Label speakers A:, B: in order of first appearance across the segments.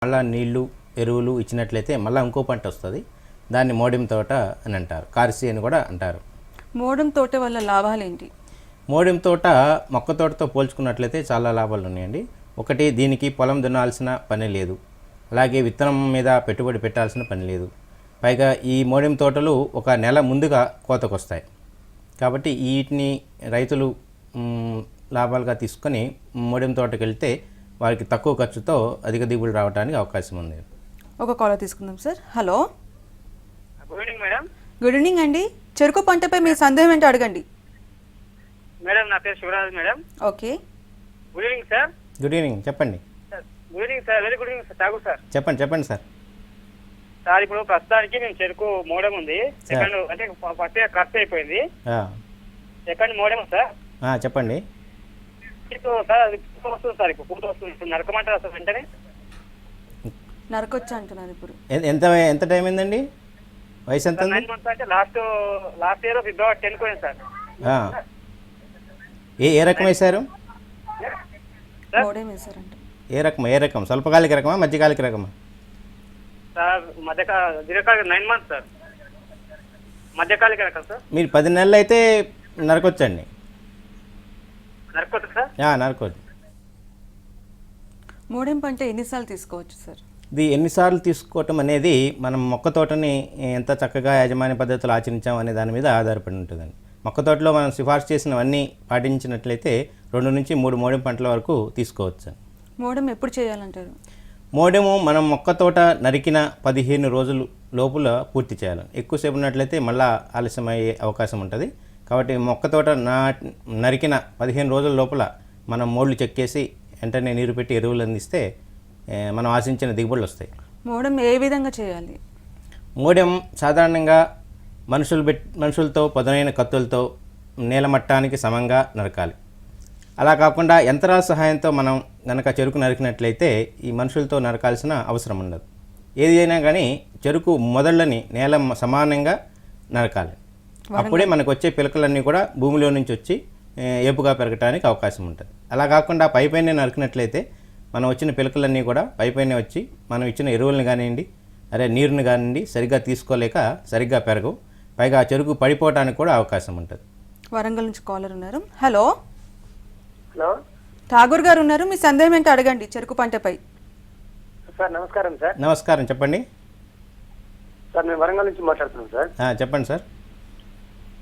A: మళ్ళీ నీళ్లు ఎరువులు ఇచ్చినట్లయితే మళ్ళీ ఇంకో పంట వస్తుంది. దాన్ని మోడెం తోట అని అంటారు, కార్సి అని కూడా అంటారు.
B: మోడెం తోట వల్ల లాభాలు ఏంటి?
A: మోడెం తోట మొక్క తోటతో పోల్చుకున్నట్లయితే చాలా లాభాలు ఉన్నాయండి. ఒకటి, దీనికి పొలం దున్నాల్సిన పని లేదు, అలాగే విత్తనం మీద పెట్టుబడి పెట్టాల్సిన పని లేదు. పైగా ఈ మోడెం తోటలు ఒక నెల ముందుగా కోతకొస్తాయి. కాబట్టి వీటిని రైతులు లాభాలుగా తీసుకొని మోడెం తోటకి వెళ్తే వారికి తక్కువ ఖర్చుతో అధిక దిగుబడి రావడానికి అవకాశం ఉంది.
B: ఒక కాల్ తీసుకుందాం sir. Hello,
C: good evening madam.
B: Good evening అండి. చెరుకు పంటపై మీ సందేహం ఏంటో అడగండి.
C: మేడం నా పేరు Shivaraj madam.
B: Okay,
C: good evening sir.
A: Good evening, చెప్పండి.
C: Good evening sir. Very good evening sir. Tagore sir.
A: చెప్పండి సార్.
C: సార్ ఇప్పుడు ప్రస్తుతానికి మేము చెరుకు మోడెం ఉంది. సెకండ్ అంటే ఫస్ట్ ఖర్చు అయిపోయింది. Second modem sir.
A: చెప్పండి.
C: ఇప్పుడు సార్ అది పూత వస్తుంది సార్. ఇప్పుడు పూత వస్తుంది. ఇప్పుడు నరకమంటారా సార్ వెంటనే?
B: నరకొచ్చా అంటున్నారు. ఇప్పుడు
A: ఎంత టైం అయిందండి? వయసు ఎంత?
C: 9 months అంటే లాస్ట్ ఇయర్ ఫిబ్రవరి 10 పోయింది సార్.
A: ఏ రకం వేశారు?
B: మోడెం వేశారంట.
A: ఏ రకం స్వల్పకాలిక రకమా, మధ్యకాలిక రకమా?
C: సార్ దీర్ఘకాలిక 9 months సార్. మధ్యకాలిక రకం సార్.
A: మీరు 10 నెలలు అయితే నరకొచ్చండి.
C: నరకొచ్చు సార్.
A: నరకొచ్చు.
B: మోడెం పంట ఎన్నిసార్లు తీసుకోవచ్చు సార్?
A: ఇది ఎన్నిసార్లు తీసుకోవటం అనేది మనం మొక్క తోటని ఎంత చక్కగా యాజమాన్య పద్ధతులు ఆచరించాం అనే దాని మీద ఆధారపడి ఉంటుందండి. మొక్క తోటలో మనం సిఫార్సు చేసినవన్నీ పాటించినట్లయితే 2 నుంచి 3 మోడెం పంటల వరకు తీసుకోవచ్చు.
B: మోడెం ఎప్పుడు చేయాలంటారు?
A: మోడెము మనం మొక్క తోట నరికిన 15 రోజుల లోపల పూర్తి చేయాలి. ఎక్కువసేపు ఉన్నట్లయితే మళ్ళీ ఆలస్యమయ్యే అవకాశం ఉంటుంది. కాబట్టి మొక్క తోట నరికిన 15 రోజుల లోపల మనం మోడ్లు చెక్కేసి వెంటనే నీరు పెట్టి ఎరువులు అందిస్తే మనం ఆశించిన దిగుబడులు వస్తాయి.
B: మోడెం ఏ విధంగా చేయాలి?
A: మోడెం సాధారణంగా మనుషులతో పదునైన కత్తులతో నేల మట్టానికి సమంగా నరకాలి. అలా కాకుండా యంత్రాల సహాయంతో మనం కనుక చెరుకు నరికినట్లయితే ఈ మనుషులతో నరకాల్సిన అవసరం ఉండదు. ఏదైనా కానీ చెరుకు మొదళ్ళని నేల సమానంగా నరకాలి. అప్పుడే మనకు వచ్చే పిలకలన్నీ కూడా భూమిలో నుంచి వచ్చి ఏపుగా పెరగడానికి అవకాశం ఉంటుంది. అలా కాకుండా పైపైనే నరికినట్లయితే మనం వచ్చిన పిలకలన్నీ కూడా పైపైనే వచ్చి మనం ఇచ్చిన ఎరువులను కానివ్వండి, నీరుని కానివ్వండి సరిగ్గా తీసుకోలేక సరిగ్గా పెరగవు. పైగా చెరుకు పడిపోవడానికి కూడా అవకాశం ఉంటుంది.
B: వరంగల్ నుంచి కాలర్ ఉన్నారు. హలో
C: హలో,
B: ఠాగూర్ గారు ఉన్నారు. మీ సందేహం ఏంటో అడగండి చెరుకు పంటపై.
C: సార్ నమస్కారం సార్.
A: నమస్కారం, చెప్పండి
C: సార్. మేము వరంగల్ నుంచి మాట్లాడుతున్నాం సార్.
A: చెప్పండి సార్.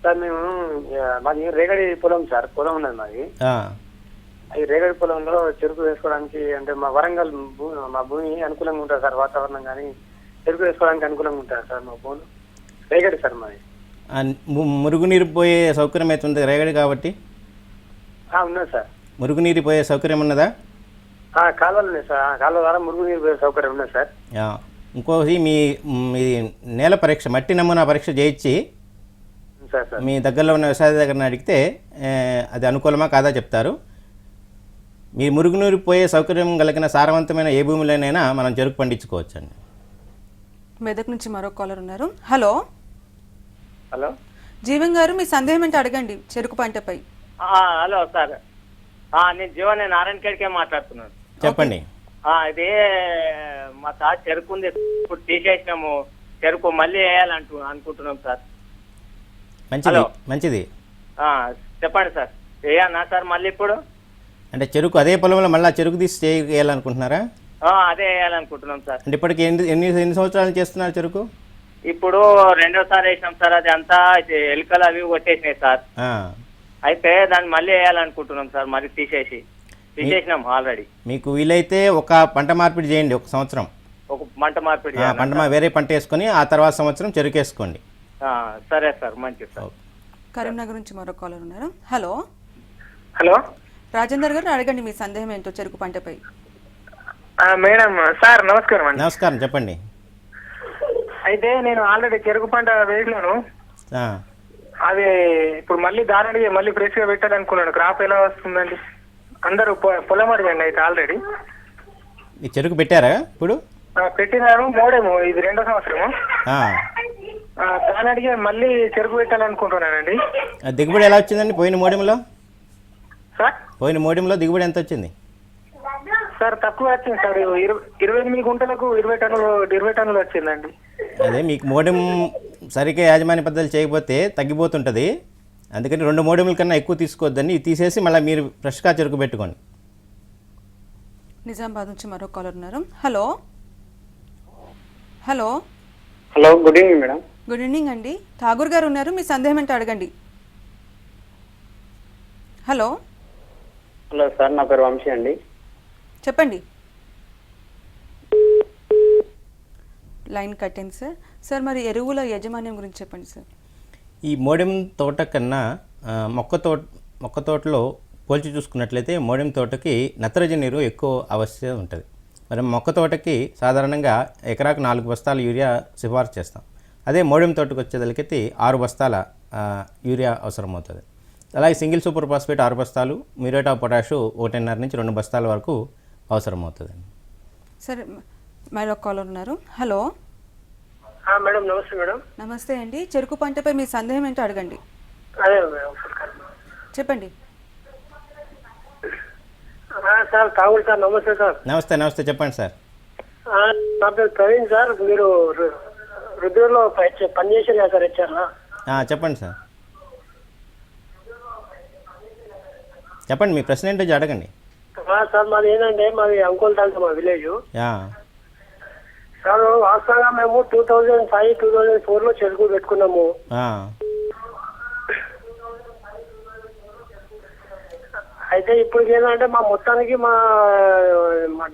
C: సార్ మేము మాది రేగడి పొలం సార్. పొలం ఉన్నది మాది. ఈ రేగడి పొలంలో చెరుకు వేసుకోవడానికి అంటే మా వరంగల్ మా భూమి అనుకూలంగా ఉంటుంది సార్. వాతావరణం కానీ చెరుకు వేసుకోవడానికి అనుకూలంగా ఉంటుంది సార్. మా భూమి రేగడి సార్ మాది.
A: మురుగునీరు పోయే సౌకర్యం అయితే ఉంది రేగడి కాబట్టి?
C: ఉన్నది సార్.
A: మురుగునీరు పోయే సౌకర్యం ఉన్నదా?
C: కాలువలు ఉన్నాయి సార్. కాలువ ద్వారా మురుగునీరు పోయే సౌకర్యం ఉన్నది సార్.
A: ఇంకోటి మీ నేల పరీక్ష, మట్టి నమూనా పరీక్ష చేయించి మీ దగ్గరలో ఉన్న వ్యవసాయ దగ్గర అడిగితే అది అనుకూలమా కాదా చెప్తారు. మీ మురుగునీరు పోయే సౌకర్యం కలిగిన సారవంతమైన ఏ భూమిలోనైనా మనం చెరుకు పండించుకోవచ్చండి.
B: మెదక్ నుంచి మరో కాలర్ ఉన్నారు. హలో
C: హలో,
B: జీవన్ గారు, మీ సందేహం ఏంటో అడగండి చెరుకు పంటపై.
C: Hello sir. నేను జీవన్ నారాయణఖేడ్కే మాట్లాడుతున్నాను.
A: చెప్పండి.
C: ఇది మా సార్ చెరుకు ఉంది, ఇప్పుడు తీసేసినాము. చెరుకు మళ్ళీ అనుకుంటున్నాం సార్.
A: మంచిది.
C: చెప్పండి సార్. వేయన్నా సార్ మళ్ళీ ఇప్పుడు?
A: అంటే చెరుకు అదే పొలంలో మళ్ళీ చెరుకు తీసి చేయాలనుకుంటున్నారా?
C: అదే వేయాలనుకుంటున్నాం సార్.
A: అంటే ఇప్పటికి ఎన్ని సంవత్సరాలు చేస్తున్నారు చెరుకు?
C: ఇప్పుడు 2వ సారి వేసినాం సార్. అది అంతా ఎలుకలు అవి కొట్టేసినాయి సార్. అయితే దాన్ని మళ్ళీ వేయాలనుకుంటున్నాం సార్. మరి తీసేసినాం ఆల్రెడీ. మీకు
A: వీలైతే ఒక పంట మార్పిడి చేయండి. ఒక సంవత్సరం
C: ఒక పంట మార్పిడి
A: వేరే పంట వేసుకొని ఆ తర్వాత సంవత్సరం చెరుకు వేసుకోండి.
C: సరే సార్, మంచిది సార్.
B: కరీంనగర్ నుంచి మరో కాలర్ ఉన్నారు. హలో
C: హలో,
B: రాజేందర్ గారు అడగండి మీ సందేహం ఏంటో చెరుకు పంటపై.
C: మేడం సార్ నమస్కారం అండి.
A: నమస్కారం, చెప్పండి.
C: అయితే నేను ఆల్రెడీ చెరుకు పంట వేసినాను. అది ఇప్పుడు మళ్ళీ దాని మళ్ళీ ఫ్రెష్ గా పెట్టాలనుకున్నాను. క్రాప్ ఎలా వస్తుందండి? అందరూ పొలం అడిగండి. అయితే ఆల్రెడీ
A: ఈ చెరుకు పెట్టారా? ఇప్పుడు
C: పెట్టినారు. మోడేమో ఇది 2వ సంవత్సరము. దాని అడిగి మళ్ళీ చెరుకు పెట్టాలనుకుంటున్నానండి.
A: దిగుబడి ఎలా వచ్చిందండి పోయిన మోడెంలో?
C: సార్
A: పోయిన మోడెంలో దిగుబడి ఎంత వచ్చింది?
C: సార్ తక్కువ వచ్చింది సార్ 28 గుంటలకు 20 టన్నులు వచ్చిందండి.
A: అదే మీకు మోడెం సరిగ్గా యాజమాన్య పద్ధతులు చేయకపోతే తగ్గిపోతుంటుంది. అందుకని 2 మోడెముల కన్నా ఎక్కువ తీసుకోవద్దని ఇవి తీసేసి మళ్ళీ మీరు ఫ్రెష్గా చెరుకు పెట్టుకోండి.
B: నిజామాబాద్ నుంచి మరో కాలర్ ఉన్నారు. Hello hello
C: hello, good evening madam.
B: Good evening అండి. ఠాగూర్ గారు ఉన్నారు, మీ సందేహం ఏంటో అడగండి. హలో
C: హలో సార్, నా పేరు వంశీ అండి.
B: చెప్పండి. లైన్ కట్టింది సార్. సార్ మరి ఎరువుల యాజమాన్యం గురించి చెప్పండి సార్.
A: ఈ మోడెం తోట కన్నా మొక్క తోటలో పోల్చి చూసుకున్నట్లయితే మోడెం తోటకి నత్రజని ఎరువు ఎక్కువ అవశ్యం ఉంటుంది. మరి మొక్క తోటకి సాధారణంగా ఎకరాకు 4 బస్తాల యూరియా సిఫార్సు చేస్తాం. అదే మోడెం తోటకు వచ్చేదలికి 6 బస్తాల యూరియా అవసరం అవుతుంది. అలాగే సింగిల్ సూపర్ ఫాస్ఫేట్ 6 బస్తాలు, మ్యూరేట్ ఆఫ్ పొటాషు 1.5 నుంచి 2 బస్తాల వరకు అవసరం అవుతుందండి.
B: సరే, మరో కాలర్ ఉన్నారు. హలో
C: మేడం, నమస్తే మేడం.
B: నమస్తే అండి. చెరుకు పంటపై మీ సందేహం ఏంటో అడగండి.
C: అదే మేడం,
B: చెప్పండి.
C: సార్ కావాలి సార్. నమస్తే సార్.
A: నమస్తే చెప్పండి సార్.
C: నా పేరు ప్రవీణ్ సార్. మీరు రుద్రలో పనిచేసారు కదా సార్, ఇచ్చారా?
A: చెప్పండి సార్, చెప్పండి మీ ప్రశ్న ఏంటో అడగండి.
C: సార్ మాది ఏంటంటే మాది అంకోల్ తాలూకా, మా విలేజ్.
A: యా
C: సార్ వాస్తవంగా మేము 2005-2004 చెరుకు పెట్టుకున్నాము. అయితే ఇప్పుడు ఏంటంటే మా మొత్తానికి మా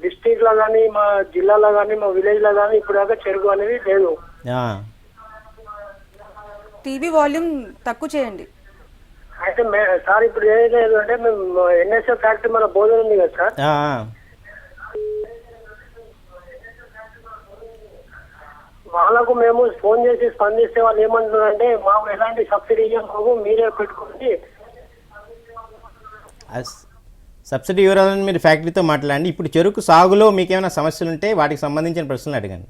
C: డిస్ట్రిక్ట్ లో కానీ, మా జిల్లాలో కానీ, మా విలేజ్ లో కానీ ఇప్పుడు దాకా చెరుకు అనేది లేదు.
B: టీవీ వాల్యూమ్ తక్కువ చేయండి.
C: అయితే సార్ ఇప్పుడు ఏదైతే అంటే మేము ఎన్ఎస్ఎఫ్ ఫ్యాక్టరీ మన బోధన ఉంది కదా సార్, వాళ్ళకు మేము ఫోన్ చేసి స్పందిస్తే వాళ్ళు ఏమంటున్నారంటే మాకు ఎలాంటి సబ్సిడీ ఇవ్వము, మీరే పెట్టుకోండి.
A: సబ్సిడీ వివరాలను మీరు ఫ్యాక్టరీతో మాట్లాడండి. ఇప్పుడు చెరుకు సాగులో మీకు ఏమైనా సమస్యలు ఉంటే వాటికి సంబంధించిన ప్రశ్నలు అడగండి.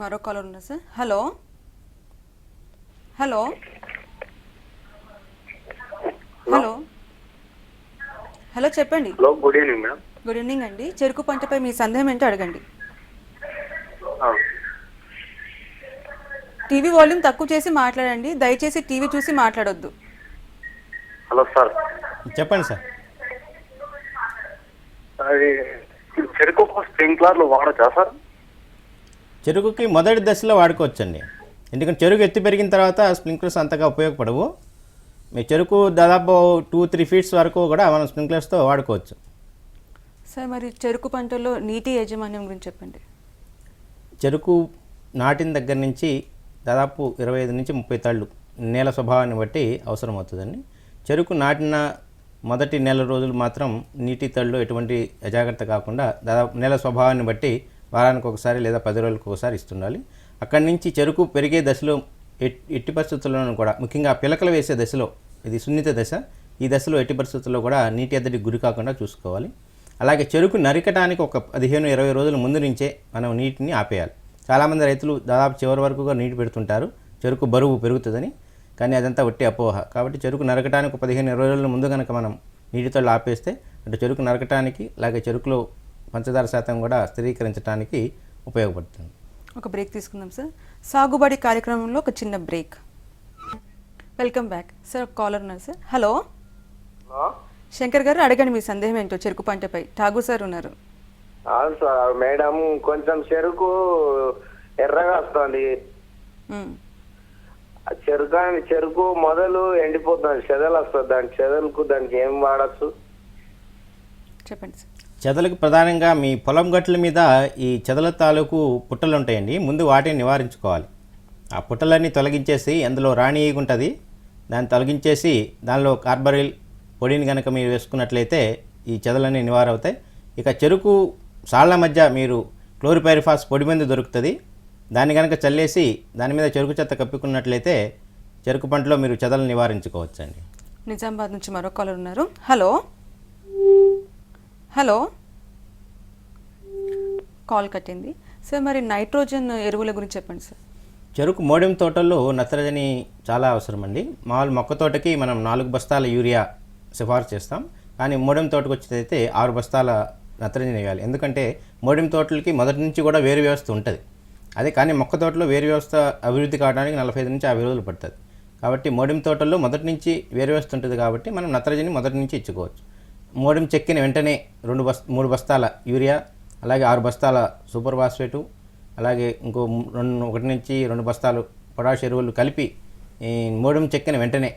B: మరో కాలర్ ఉన్నారు sir. Hello hello hello hello చెప్పండి.
C: Hello, good evening madam.
B: Good evening అండి. చెరుకు పంటపై మీ సందేహం ఏంటో అడగండి. టీవీ వాల్యూమ్ తక్కువ చేసి మాట్లాడండి. దయచేసి టీవీ చూసి మాట్లాడొద్దు.
C: హలో సార్,
A: చెప్పండి సార్.
C: అది చెరుకు స్ప్రింక్లర్లు వాడచ్చా సార్?
A: చెరుకుకి మొదటి దశలో వాడుకోవచ్చండి. ఎందుకంటే చెరుకు ఎత్తి పెరిగిన తర్వాత స్ప్రింక్లర్స్ అంతగా ఉపయోగపడవు. మీ చెరుకు దాదాపు 2-3 ఫీట్స్ వరకు కూడా మనం స్ప్రింక్లర్స్తో వాడుకోవచ్చు.
B: సార్ మరి చెరుకు పంటలో నీటి యాజమాన్యం గురించి చెప్పండి.
A: చెరుకు నాటిన దగ్గర నుంచి దాదాపు 25 నుంచి 30 తళ్ళు నేల స్వభావాన్ని బట్టి అవసరం అవుతుందండి. చెరుకు నాటిన మొదటి నెల రోజులు మాత్రం నీటి తళ్ళు ఎటువంటి అజాగ్రత్త కాకుండా దాదాపు నేల స్వభావాన్ని బట్టి వారానికి ఒకసారి లేదా 10 రోజులకు ఒకసారి ఇస్తుండాలి. అక్కడి నుంచి చెరుకు పెరిగే దశలో ఎట్టి పరిస్థితుల్లోనూ కూడా, ముఖ్యంగా పిలకలు వేసే దశలో, ఇది సున్నిత దశ, ఈ దశలో ఎట్టి పరిస్థితుల్లో కూడా నీటి ఎద్దడికి గురి కాకుండా చూసుకోవాలి. అలాగే చెరుకు నరికటానికి ఒక 15-20 రోజుల ముందు నుంచే మనం నీటిని ఆపేయాలి. చాలామంది రైతులు దాదాపు చివరి వరకు నీటి పెడుతుంటారు చెరుకు బరువు పెరుగుతుందని, కానీ అదంతా ఒట్టి అపోహ. కాబట్టి చెరుకు నరకటానికి 15-20 రోజుల ముందు కనుక మనం నీటితో ఆపేస్తే అంటే చెరుకు నరకటానికి, అలాగే చెరుకులో పంచదార శాతం కూడా స్థిరీకరించడానికి ఉపయోగపడుతుంది.
B: ఒక బ్రేక్ తీసుకుందాం సార్. సాగుబడి కార్యక్రమంలో ఒక చిన్న బ్రేక్. Welcome back sir. ఒక కాలర్ ఉన్నారు సార్. హలో శంకర్ గారు, అడగండి మీ సందేహం ఏంటో చెరుకు పంటపై. ఠాగూర్ సార్ ఉన్నారు.
C: మేడం, కొంచెం చెరుకు ఎర్రగా వస్తుంది. చెరుకు మొదలు ఎండిపోతుంది, చెదలు వస్తుంది. దానికి ఏం వాడచ్చు
B: చెప్పండి సార్.
A: చెదలకు ప్రధానంగా మీ పొలం గట్ల మీద ఈ చెదల తాలూకు పుట్టలు ఉంటాయండి. ముందు వాటిని నివారించుకోవాలి. ఆ పుట్టలన్నీ తొలగించేసి అందులో రాణి ఈగ ఉంటుంది, దాన్ని తొలగించేసి దానిలో కార్బరిల్ పొడిని కనుక మీరు వేసుకున్నట్లయితే ఈ చెదలన్నీ నివారవుతాయి. ఇక చెరుకు సాళ్ల మధ్య మీరు క్లోరిపైరిఫాస్ పొడి మందు దొరుకుతుంది, దాన్ని కనుక చల్లేసి దాని మీద చెరుకు చెత్త కప్పుకున్నట్లయితే చెరుకు పంటలో మీరు చెదలను నివారించుకోవచ్చండి.
B: నిజామాబాద్ నుంచి మరో కాలర్ ఉన్నారు. హలో హలో కాల్ కట్టింది సార్. మరి నైట్రోజన్ ఎరువుల గురించి చెప్పండి సార్.
A: చెరుకు మోడెం తోటల్లో నత్రజని చాలా అవసరం అండి. మామూలు మొక్క తోటకి మనం 4 బస్తాల యూరియా సిఫార్సు చేస్తాం. కానీ మోడెం తోటకు వచ్చేదైతే 6 బస్తాల నత్రజని వేయాలి. ఎందుకంటే మోడెం తోటలకి మొదటి నుంచి కూడా వేరు వ్యవస్థ ఉంటుంది. అదే కానీ మొక్క తోటలో వేరు వ్యవస్థ అభివృద్ధి కావడానికి 45 నుంచి 50 రోజులు పడుతుంది. కాబట్టి మోడెం తోటల్లో మొదటి నుంచి వేరు వ్యవస్థ ఉంటుంది కాబట్టి మనం నత్రజని మొదటి నుంచి ఇచ్చుకోవచ్చు. మోడెం చెక్కిన వెంటనే 3 బస్తాల యూరియా, అలాగే 6 బస్తాల సూపర్ ఫాస్ఫేటు, అలాగే ఇంకో 1 నుంచి 2 బస్తాలు పొటాష్ ఎరువులు కలిపి ఈ మోడెం చెక్కిన వెంటనే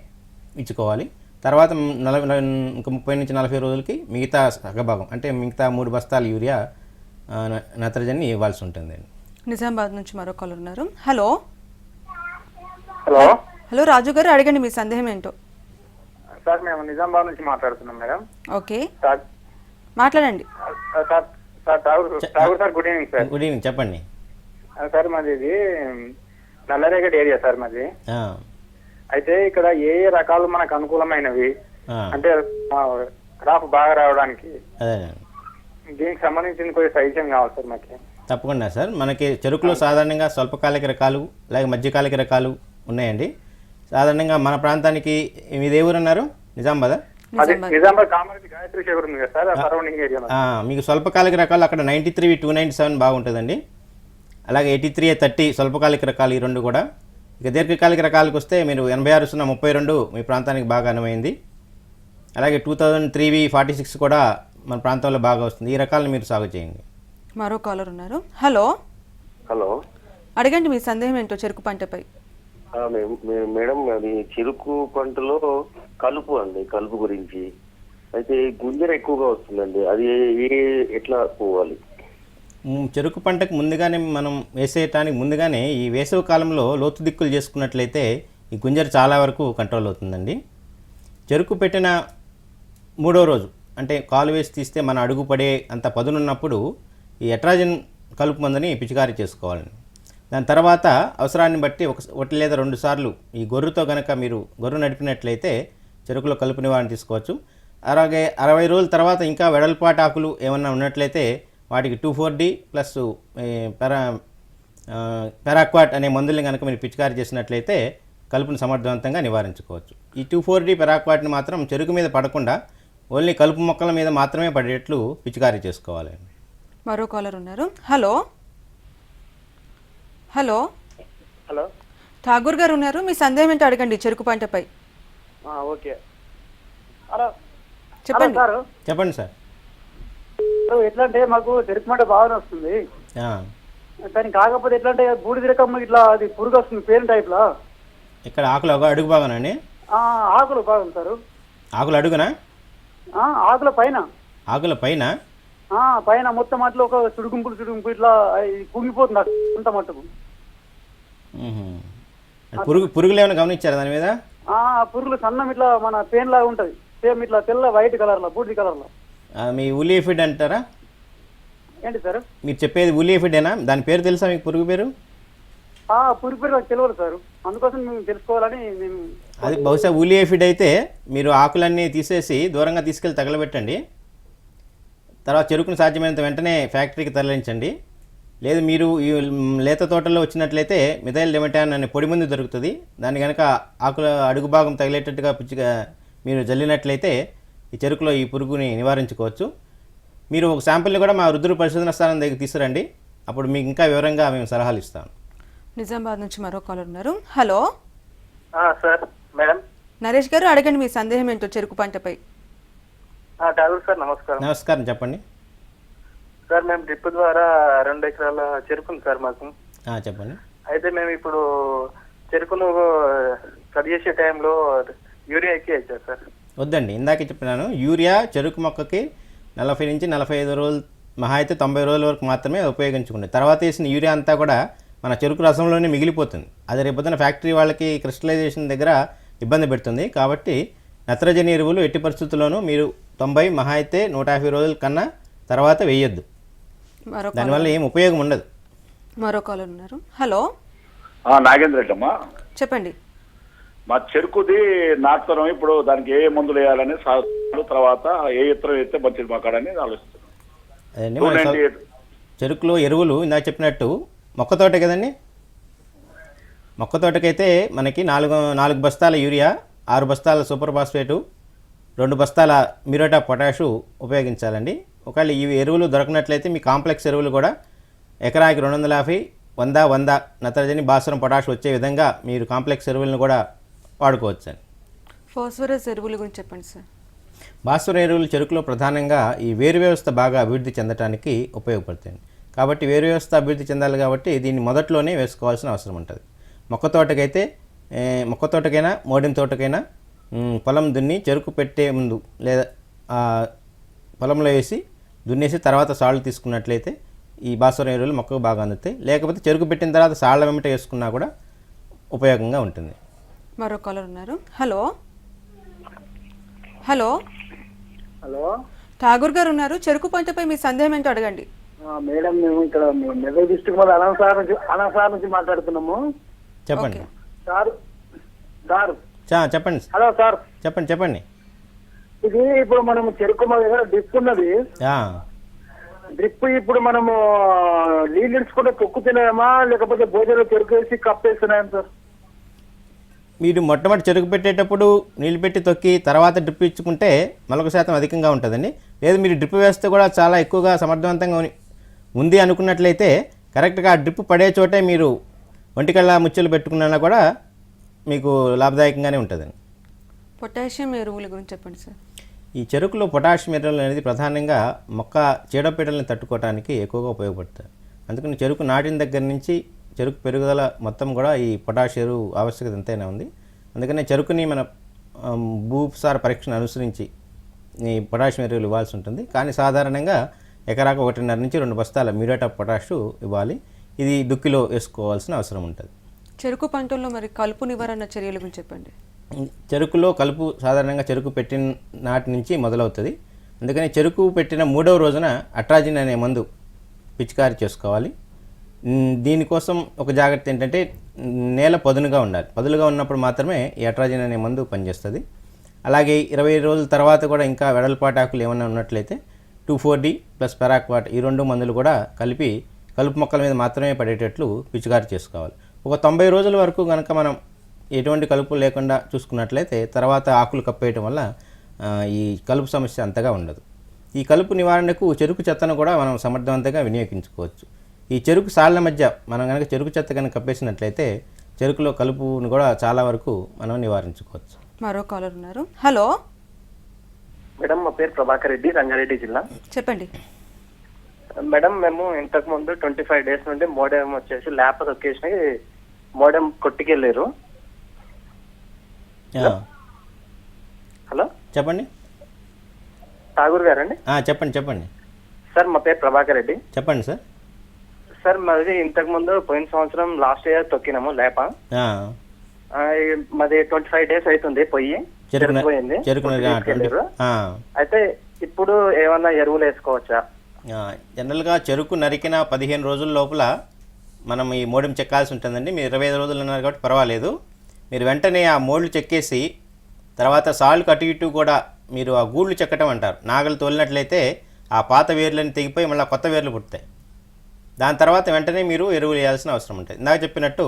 A: ఇచ్చుకోవాలి. తర్వాత 30 నుంచి 40 రోజులకి మిగతా సగభాగం అంటే మిగతా 3 బస్తాల యూరియా నత్రజని ఇవ్వాల్సి ఉంటుందండి.
B: నిజామాబాద్ నుంచి మరో కాలర్ ఉన్నారు. హలో
C: హలో
B: హలో రాజు గారు, అడగండి మీ సందేహం ఏంటో.
C: సార్ మేము నిజామాబాద్ నుంచి మాట్లాడుతున్నాం మేడం.
B: ఓకే, మాట్లాడండి.
C: Sir Tagore sir, good evening sir.
A: Good evening, చెప్పండి.
C: సార్ మాది ఇది నల్లరేగడి ఏరియా సార్ మాది. అయితే ఇక్కడ ఏ ఏ రకాలు మనకు అనుకూలమైనవి అంటే క్రాప్ బాగా రావడానికి, దీనికి సంబంధించిన కొంచెం సజెషన్ కావాలి సార్ మాకు.
A: తప్పకుండా సార్. మనకి చెరుకులో సాధారణంగా స్వల్పకాలిక రకాలు అలాగే మధ్యకాలిక రకాలు ఉన్నాయండి. సాధారణంగా మన ప్రాంతానికి మీది ఏ ఊరు అన్నారు? నిజామాబాద్.
C: నిజామాబాద్ కామారెడ్డి గాయత్రి శేఖర్ ఉంది కదా సార్, సరౌండింగ్ ఏరియా.
A: మీకు స్వల్పకాలిక రకాలు అక్కడ 93-297 బాగుంటుందండి. అలాగే 83-30 స్వల్పకాలిక రకాలు, ఈ రెండు కూడా. ఇక దీర్ఘకాలిక రకాలకు వస్తే మీరు 86-32 మీ ప్రాంతానికి బాగా అనువైంది. అలాగే 2003-46 కూడా మన ప్రాంతంలో బాగా వస్తుంది. ఈ రకాలను మీరు సాగు చేయండి.
B: మరో కాలర్ ఉన్నారు. హలో
D: హలో,
B: అడగండి మీ సందేహం ఏంటో చెరుకు పంటపై.
D: మేడం అది చెరుకు పంటలో కలుపు అండి, కలుపు గురించి. అయితే గుంజర ఎక్కువగా వస్తుందండి, అది ఎట్లా పోవాలి?
A: చెరుకు పంటకు ముందుగానే మనం వేసేయటానికి ముందుగానే ఈ వేసవి కాలంలో లోతు దిక్కులు చేసుకున్నట్లయితే ఈ గుంజర చాలా వరకు కంట్రోల్ అవుతుందండి. చెరుకు పెట్టిన 3వ రోజు అంటే కాలు వేసి తీస్తే మన అడుగు పడే అంత పదునున్నప్పుడు ఈ ఎట్రాజిన్ కలుపు మందుని పిచికారీ చేసుకోవాలండి. దాని తర్వాత అవసరాన్ని బట్టి ఒకటి లేదా 2 సార్లు ఈ గొర్రుతో కనుక మీరు గొర్రు నడిపినట్లయితే చెరుకులో కలుపు నివారణ తీసుకోవచ్చు. అలాగే 60 రోజుల తర్వాత ఇంకా వెడల్పాటి ఆకులు ఏమన్నా ఉన్నట్లయితే వాటికి 2,4-D ప్లస్ పెరాక్వాట్ అనే మందుల్ని కనుక మీరు పిచికారీ చేసినట్లయితే కలుపును సమర్థవంతంగా నివారించుకోవచ్చు. ఈ 2,4-D పెరాక్వాట్ని మాత్రం చెరుకు మీద పడకుండా ఓన్లీ కలుపు మొక్కల మీద మాత్రమే పడేట్లు పిచికారీ చేసుకోవాలి.
B: మరో కాలర్ ఉన్నారు. హలో హలో
C: హలో,
B: ఠాగూర్ గారు ఉన్నారు. మీ సందేహం ఏంటో అడగండి చెరుకు పంటపై.
C: ఓకే. హలో
B: చెప్పండి.
A: చెప్పండి సార్.
C: ఎట్లా అంటే మాకు చెరుకు పంట బాగానే వస్తుంది, కానీ కాకపోతే ఎట్లా అంటే బూడిద రకం ఇట్లా అది పురుగు వస్తుంది పేరు టైప్ లా.
A: ఇక్కడ ఆకులు అడుగు బాగానండి?
C: ఆకులు బాగుంది సార్.
A: ఆకులు అడుగునా?
C: ఆకుల పైన.
A: ఆకుల పైన
C: పైన మొత్తం అట్లా ఒక చుడుగుంపులు ఇట్లా కుంగిపోతుంది అంత మట్టుకు.
A: పురుగులు ఏమైనా గమనించారా దాని మీద?
C: పురుగులు సన్నం ఇట్లా మన పెయిన్ లాగా ఉంటది, సేమ్ ఇట్లా తెల్ల వైట్ కలర్ లో, బూడిద కలర్ లో.
A: మీ ఉలియఫిడ్ అంటారా?
C: ఏంటి సార్
A: మీరు చెప్పేది ఉలియఫిడేనా? దాని పేరు తెలుసా మీకు? పురుగు పేరు?
C: పురుగు పేరు నాకు తెలియదు సార్, అందుకోసం మేము తెలుసుకోవాలని మేము.
A: అది బహుశా ఉలియఫిడ్ అయితే మీరు ఆకులన్నీ తీసేసి దూరంగా తీసుకెళ్ళి తగలబెట్టండి. తర్వాత చెరుకును సాధ్యమైనంత వెంటనే ఫ్యాక్టరీకి తరలించండి. లేదు మీరు ఈ లేత తోటల్లో వచ్చినట్లయితే మిథైల్ డిమెటాన్ అనే పొడి మందు దొరుకుతుంది. దాన్ని కనుక ఆకుల అడుగు భాగం తగిలేటట్టుగా పిచ్చిగా మీరు జల్లినట్లయితే ఈ చెరుకులో ఈ పురుగుని నివారించుకోవచ్చు. మీరు ఒక శాంపిల్ని కూడా మా రుద్ర పరిశోధన స్థానం దగ్గర తీసుకురండి, అప్పుడు మీకు ఇంకా వివరంగా మేము సలహాలు ఇస్తాం.
B: నిజామాబాద్ నుంచి మరో కాలర్ ఉన్నారు. Hello
C: sir. మేడం
B: నరేష్ గారు, అడగండి మీ సందేహం ఏంటో చెరుకు పంటపై.
C: ఠాగూర్ సార్, నమస్కారం.
A: నమస్కారం, చెప్పండి
C: సార్. మేము డ్రిప్ ద్వారా 2 ఎకరాల చెరుకుంది సార్ మాకు.
A: చెప్పండి.
C: అయితే మేము ఇప్పుడు చెరుకును కట్ చేసే టైంలో యూరియా ఎక్కించారు సార్.
A: వద్దండి, ఇందాకే చెప్పినాను. యూరియా చెరుకు మొక్కకి 40 నుంచి 45 రోజులు, మహా అయితే 90 రోజుల వరకు మాత్రమే ఉపయోగించుకుంటుంది. తర్వాత వేసిన యూరియా అంతా కూడా మన చెరుకు రసంలోనే మిగిలిపోతుంది. అది రేపొద్దున ఫ్యాక్టరీ వాళ్ళకి క్రిస్టలైజేషన్ దగ్గర ఇబ్బంది పెడుతుంది. కాబట్టి నత్రజని ఎరువులు ఎట్టి పరిస్థితుల్లోనూ మీరు 90 మహా అయితే 150 రోజుల కన్నా తర్వాత వేయొద్దు. దానివల్ల ఏం ఉపయోగం ఉండదు.
B: మరో కాలర్ ఉన్నారు. హలో
E: నాగేంద్ర రెడ్డి అమ్మా,
B: చెప్పండి.
E: మా చెరుకుది నాటుతరం, ఇప్పుడు దానికి ఏ మందులు వేయాలని తర్వాత ఏ ఇతరం వేస్తే మంచిది మాకాడని ఆలోచిస్తున్నాం.
A: చెరుకులో ఎరువులు ఇందాక చెప్పినట్టు మొక్క తోట కదండి, మొక్క తోటకైతే మనకి 4 బస్తాల యూరియా, 6 బస్తాల సూపర్ ఫాస్ఫేటు, 2 బస్తాల మ్యూరేట్ ఆఫ్ పొటాషు ఉపయోగించాలండి. ఒకవేళ ఈ ఎరువులు దొరకనట్లయితే మీ కాంప్లెక్స్ ఎరువులు కూడా ఎకరాకి 250, 100, 100 నత్రజని, భాస్వరం, పొటాష్ వచ్చే విధంగా మీరు కాంప్లెక్స్ ఎరువులను కూడా వాడుకోవచ్చండి.
B: ఫాస్ఫరస్ ఎరువుల గురించి చెప్పండి సార్.
A: భాస్వర ఎరువులు చెరుకులో ప్రధానంగా ఈ వేరు వ్యవస్థ బాగా అభివృద్ధి చెందడానికి ఉపయోగపడతాయి. కాబట్టి వేరు వ్యవస్థ అభివృద్ధి చెందాలి కాబట్టి దీన్ని మొదట్లోనే వేసుకోవాల్సిన అవసరం ఉంటుంది. మొక్క తోటకైనా మోడిన తోటకైనా పొలం దున్ని చెరుకు పెట్టే ముందు లేదా పొలంలో వేసి దున్నేసి తర్వాత సాళ్ళు తీసుకున్నట్లయితే ఈ భాస్వరం ఎరువులు మొక్కకు బాగా అందుతాయి. లేకపోతే చెరుకు పెట్టిన తర్వాత సాళ్ళ వెంట వేసుకున్నా కూడా ఉపయోగంగా ఉంటుంది.
B: మరో కాలర్ ఉన్నారు. హలో హలో
C: హలో
B: ఠాగూర్ గారు ఉన్నారు. చెరుకు పంటపై మీ సందేహం ఏంటో అడగండి.
C: మేడం, మేము ఇక్కడ నెల్లూరు డిస్ట్రిక్ట్ వల్ల అనంతసార్ నుంచి మాట్లాడుతున్నాము.
A: చెప్పండి
C: సార్
A: చెప్పండి
C: హలో సార్,
A: చెప్పండి.
C: ఇది ఇప్పుడు మనం చెరుకు మా దగ్గర డ్రిప్ ఉన్నది. డ్రిప్ ఇప్పుడు మనము నీళ్ళు ఇడుచుకుంటే పొక్కుతున్నామా లేకపోతే భోజనం చెరుకు వేసి కప్పేస్తున్నాం సార్?
A: మీరు మొట్టమొదటి చెరుకు పెట్టేటప్పుడు నీళ్ళు పెట్టి తొక్కి తర్వాత డ్రిప్ ఇచ్చుకుంటే మొలక శాతం అధికంగా ఉంటుందండి. లేదు మీరు డ్రిప్ వేస్తే కూడా చాలా ఎక్కువగా సమర్థవంతంగా ఉంది అనుకున్నట్లయితే కరెక్ట్గా ఆ డ్రిప్ పడే చోటే మీరు ఒంటికళ్ళ ముచ్చులు పెట్టుకున్నా కూడా మీకు లాభదాయకంగానే ఉంటుందండి.
B: పొటాషియం ఎరువుల గురించి చెప్పండి సార్.
A: ఈ చెరుకులో పొటాషియం ఎరువులు అనేది ప్రధానంగా మొక్క చీడపీడలను తట్టుకోవడానికి ఎక్కువగా ఉపయోగపడతాయి. అందుకని చెరుకు నాటిన దగ్గర నుంచి చెరుకు పెరుగుదల మొత్తం కూడా ఈ పొటాష్ ఎరువు ఆవశ్యకత ఎంతైనా ఉంది. అందుకనే చెరుకుని మన భూసార పరీక్షను అనుసరించి ఈ పొటాషియం ఎరువులు ఇవ్వాల్సి ఉంటుంది. కానీ సాధారణంగా ఎకరాకు 1.5 నుంచి 2 బస్తాల మ్యూరేట్ ఆఫ్ పొటాషు ఇవ్వాలి. ఇది దుక్కిలో వేసుకోవాల్సిన అవసరం ఉంటుంది.
B: చెరుకు పంటల్లో మరి కలుపు నివారణ చర్యల గురించి చెప్పండి.
A: చెరుకులో కలుపు సాధారణంగా చెరుకు పెట్టిన నాటి నుంచి మొదలవుతుంది. అందుకని చెరుకు పెట్టిన 3వ రోజున అట్రాజిన్ అనే మందు పిచికారీ చేసుకోవాలి. దీనికోసం ఒక జాగ్రత్త ఏంటంటే నేల పదునుగా ఉండాలి. పదులుగా ఉన్నప్పుడు మాత్రమే ఈ అట్రాజిన్ అనే మందు పనిచేస్తుంది. అలాగే 20 రోజుల తర్వాత కూడా ఇంకా వెడల్పాటి ఆకులు ఏమైనా ఉన్నట్లయితే 2,4-D ప్లస్ పెరాక్వాట్ ఈ 2 మందులు కూడా కలిపి కలుపు మొక్కల మీద మాత్రమే పడేటట్లు పిచికారీ చేసుకోవాలి. ఒక 90 రోజుల వరకు కనుక మనం ఎటువంటి కలుపు లేకుండా చూసుకున్నట్లయితే తర్వాత ఆకులు కప్పేయటం వల్ల ఈ కలుపు సమస్య అంతగా ఉండదు. ఈ కలుపు నివారణకు చెరుకు చెత్తను కూడా మనం సమర్థవంతంగా వినియోగించుకోవచ్చు. ఈ చెరుకు సాళ్ళ మధ్య మనం కనుక చెరుకు చెత్త కనుక కప్పేసినట్లయితే చెరుకులో కలుపును కూడా చాలా వరకు మనం నివారించుకోవచ్చు.
B: మరో కాలర్ ఉన్నారు. హలో
C: మేడం, మా పేరు ప్రభాకర్ రెడ్డి, రంగారెడ్డి జిల్లా.
B: చెప్పండి.
C: మేడం, మేము ఇంతకు ముందు 25 డేస్ నుండి మోడెం వచ్చేసి ల్యాప్ తొక్కేసి మోడెం కొట్టుకెళ్ళారు. హలో
A: చెప్పండి.
C: ఠాగూర్ గారండి?
A: చెప్పండి
C: సార్, మా పేరు ప్రభాకర్ రెడ్డి.
A: చెప్పండి సార్.
C: సార్, మాది ఇంతకు ముందు పోయిన సంవత్సరం లాస్ట్ ఇయర్ తొక్కినాము లేప. మాది 25 డేస్ అవుతుంది పోయి పోయింది. అయితే ఇప్పుడు ఏమన్నా ఎరువులు వేసుకోవచ్చా?
A: జనరల్గా చెరుకు నరికిన 15 రోజుల లోపల మనం ఈ మోడెం చెక్కాల్సి ఉంటుందండి. మీరు 25 రోజులు ఉన్నారు కాబట్టి పర్వాలేదు. మీరు వెంటనే ఆ మోడ్లు చెక్కేసి తర్వాత సాళ్ళకు అటు ఇటు కూడా మీరు ఆ గూళ్ళు చెక్కటం అంటారు. నాగలు తోలినట్లయితే ఆ పాత వేర్లని తెగిపోయి మళ్ళీ కొత్త వేర్లు పుడతాయి. దాని తర్వాత వెంటనే మీరు ఎరువులు వేయాల్సిన అవసరం ఉంటుంది. ఇందాక చెప్పినట్టు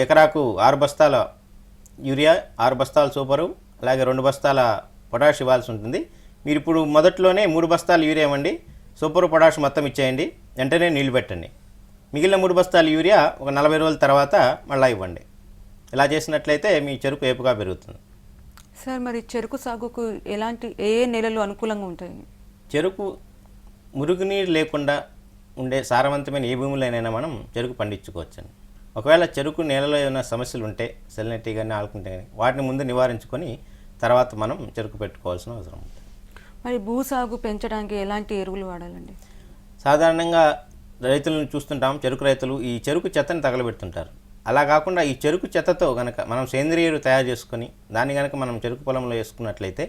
A: ఎకరాకు 6 బస్తాల యూరియా, 6 బస్తాల సూపరు, అలాగే 2 బస్తాల పొటాష్ ఇవ్వాల్సి ఉంటుంది. మీరు ఇప్పుడు మొదట్లోనే 3 బస్తాలు యూరియా ఇవ్వండి, సూపరు పొటాష్ మొత్తం ఇచ్చేయండి, వెంటనే నీళ్లు పెట్టండి. మిగిలిన 3 బస్తాలు యూరియా ఒక 40 రోజుల తర్వాత మళ్ళీ ఇవ్వండి. ఇలా చేసినట్లయితే మీ చెరుకు ఏపుగా పెరుగుతుంది.
B: సార్, మరి చెరుకు సాగుకు ఏ నేలలు అనుకూలంగా ఉంటాయి? చెరుకు
A: మురుగునీరు లేకుండా ఉండే సారవంతమైన ఏ భూములైనా మనం చెరుకు పండించుకోవచ్చండి. ఒకవేళ చెరుకు నేలలో ఏమైనా సమస్యలు ఉంటే సెలినిటీ కానీ ఆల్కుంటే కానీ వాటిని ముందు నివారించుకొని తర్వాత మనం చెరుకు పెట్టుకోవాల్సిన అవసరం ఉంటుంది.
B: మరి భూసాగు పెంచడానికి ఎలాంటి ఎరువులు వాడాలండి?
A: సాధారణంగా రైతులను చూస్తుంటాం, చెరుకు రైతులు ఈ చెరుకు చెత్తని తగలబెడుతుంటారు. అలా కాకుండా ఈ చెరుకు చెత్తతో కనుక మనం సేంద్రియ ఎరువు తయారు చేసుకొని దాన్ని కనుక మనం చెరుకు పొలంలో వేసుకున్నట్లయితే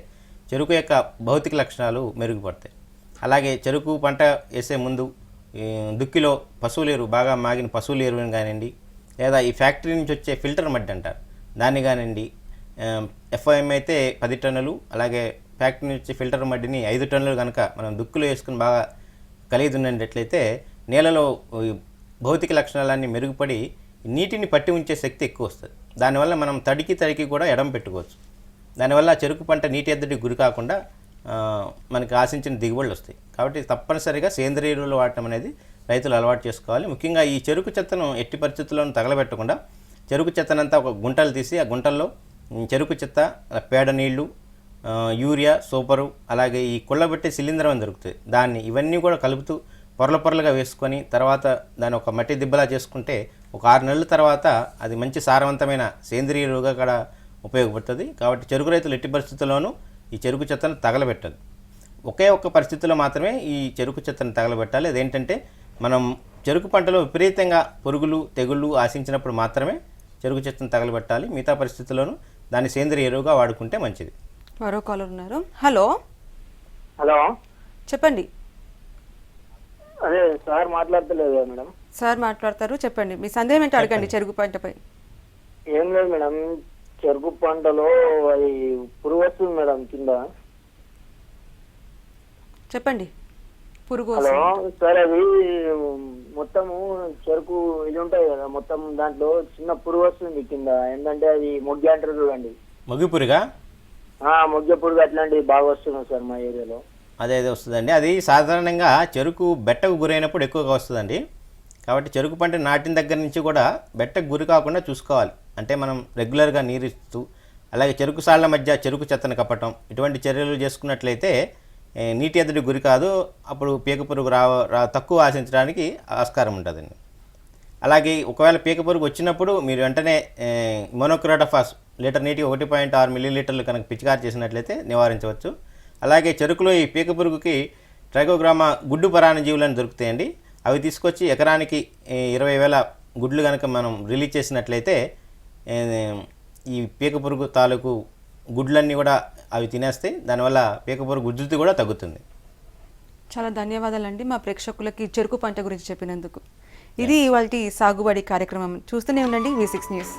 A: చెరుకు యొక్క భౌతిక లక్షణాలు మెరుగుపడతాయి. అలాగే చెరుకు పంట వేసే ముందు దుక్కిలో పశువుల ఎరువు, బాగా మాగిన పశువుల ఎరువుని కానివ్వండి, లేదా ఈ ఫ్యాక్టరీ నుంచి వచ్చే ఫిల్టర్ మడ్డి అంటారు దాన్ని కానివ్వండి, FOM అయితే 10 టన్నులు, అలాగే ఫ్యాక్టరీ నుంచి ఫిల్టర్ మడ్డిని 5 టన్నులు కనుక మనం దుక్కులో వేసుకుని బాగా కలిగి ఉన్నట్లయితే నేలలో భౌతిక లక్షణాలన్నీ మెరుగుపడి నీటిని పట్టి ఉంచే శక్తి ఎక్కువ వస్తుంది. దానివల్ల మనం తడికి కూడా ఎడం పెట్టుకోవచ్చు. దానివల్ల చెరుకు పంట నీటి ఎద్దడికి గురి కాకుండా మనకి ఆశించిన దిగుబడులు వస్తాయి. కాబట్టి తప్పనిసరిగా సేంద్రియ ఎరువులు వాడటం అనేది రైతులు అలవాటు చేసుకోవాలి. ముఖ్యంగా ఈ చెరుకు చెత్తను ఎట్టి పరిస్థితుల్లోనూ తగలబెట్టకుండా చెరుకు చెత్తనంతా ఒక గుంటలు తీసి ఆ గుంటల్లో చెరుకు చెత్త, పేడ నీళ్లు, యూరియా, సూపరు, అలాగే ఈ కుళ్ళబెట్టే సిలిండర్ అని దొరుకుతుంది, దాన్ని ఇవన్నీ కూడా కలుపుతూ పొరలుగా వేసుకొని తర్వాత దాన్ని ఒక మట్టి దిబ్బలా చేసుకుంటే ఒక 6 నెలల తర్వాత అది మంచి సారవంతమైన సేంద్రియ ఎరువుగా కూడా ఉపయోగపడుతుంది. కాబట్టి చెరుకు రైతులు ఎట్టి పరిస్థితుల్లోనూ ఈ చెరుకు చెత్తను తగలబెట్టదు. ఒకే ఒక్క పరిస్థితుల్లో మాత్రమే ఈ చెరుకు చెత్తను తగలబెట్టాలి. అదేంటంటే మనం చెరుకు పంటలో విపరీతంగా పురుగులు, తెగుళ్ళు ఆశించినప్పుడు మాత్రమే చెరుకు చెత్తను తగలబెట్టాలి. మిగతా పరిస్థితుల్లోనూ దాన్ని సేంద్రియ ఎరువుగా వాడుకుంటే మంచిది.
B: మరో కాలర్ ఉన్నారు. హలో
C: హలో,
B: చెప్పండి.
C: అదే సార్ మాట్లాడతలేదు మేడం.
B: సార్ మాట్లాడతారు, చెప్పండి. మీ సందేహం ఏంటో అడగండి చెరుకు పంటపై.
C: ఏం లేదు మేడం, చెరుకు పంటలో అది పురుగు వస్తుంది మేడం కింద.
B: చెప్పండి. పురుగు
C: హలో
B: వస్తుంది.
C: సార్, అది మొత్తము చెరుకు ఇది ఉంటాయి కదా, మొత్తం దాంట్లో చిన్న పురుగు వస్తుంది కింద. ఏంటంటే అది మొగ్గి అంటారు చూడండి,
A: మొగ్గి పురుగా?
C: మొగ్గ పురుగు అట్లాంటివి బాగా వస్తున్నాయి సార్ మా ఏరియాలో.
A: అదే వస్తుందండి. అది సాధారణంగా చెరుకు బెట్టకు గురైనప్పుడు ఎక్కువగా వస్తుందండి. కాబట్టి చెరుకు పంట నాటిన దగ్గర నుంచి కూడా బెట్టకు గురి కాకుండా చూసుకోవాలి. అంటే మనం రెగ్యులర్గా నీరు ఇస్తూ, అలాగే చెరుకు సాళ్ల మధ్య చెరుకు చెత్తను కప్పటం, ఇటువంటి చర్యలు చేసుకున్నట్లయితే నీటి ఎద్దడి గురి కాదు. అప్పుడు పీక పురుగు తక్కువ ఆశించడానికి ఆస్కారం ఉంటుందండి. అలాగే ఒకవేళ పీక పురుగు వచ్చినప్పుడు మీరు వెంటనే మోనోక్రోటోఫాస్ లీటర్ నీటికి 1.6 మిల్లీలీటర్లు కనుక పిచికారి చేసినట్లయితే నివారించవచ్చు. అలాగే చెరుకులో ఈ పీక పురుగుకి ట్రైకోగ్రామా గుడ్డు పరాన్నజీవులను దొరుకుతాయండి. అవి తీసుకొచ్చి ఎకరానికి 20,000 గుడ్లు కనుక మనం రిలీజ్ చేసినట్లయితే ఈ పీక పురుగు తాలూకు గుడ్లన్నీ కూడా అవి తినేస్తాయి. దానివల్ల పీక పురుగు ఉధృతి కూడా తగ్గుతుంది.
B: చాలా ధన్యవాదాలండి మా ప్రేక్షకులకి చెరుకు పంట గురించి చెప్పినందుకు. ఇది ఇవాల్టి సాగుబడి కార్యక్రమం. చూస్తూనే ఉండండి V6 న్యూస్.